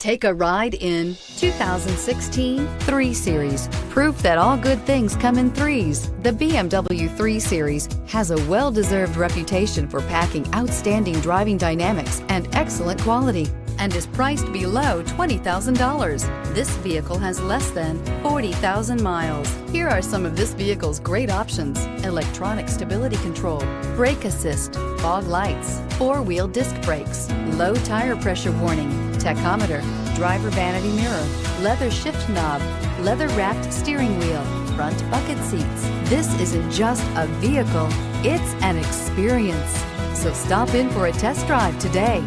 Take a ride in 2016 3 Series. Proof that all good things come in threes. The BMW 3 Series has a well-deserved reputation for packing outstanding driving dynamics and excellent quality, and is priced below $20,000. This vehicle has less than 40,000 miles. Here are some of this vehicle's great options: electronic stability control, brake assist, fog lights, 4-wheel disc brakes, low tire pressure warning, tachometer, driver vanity mirror, leather shift knob, leather-wrapped steering wheel, front bucket seats. This isn't just a vehicle, it's an experience. So stop in for a test drive today.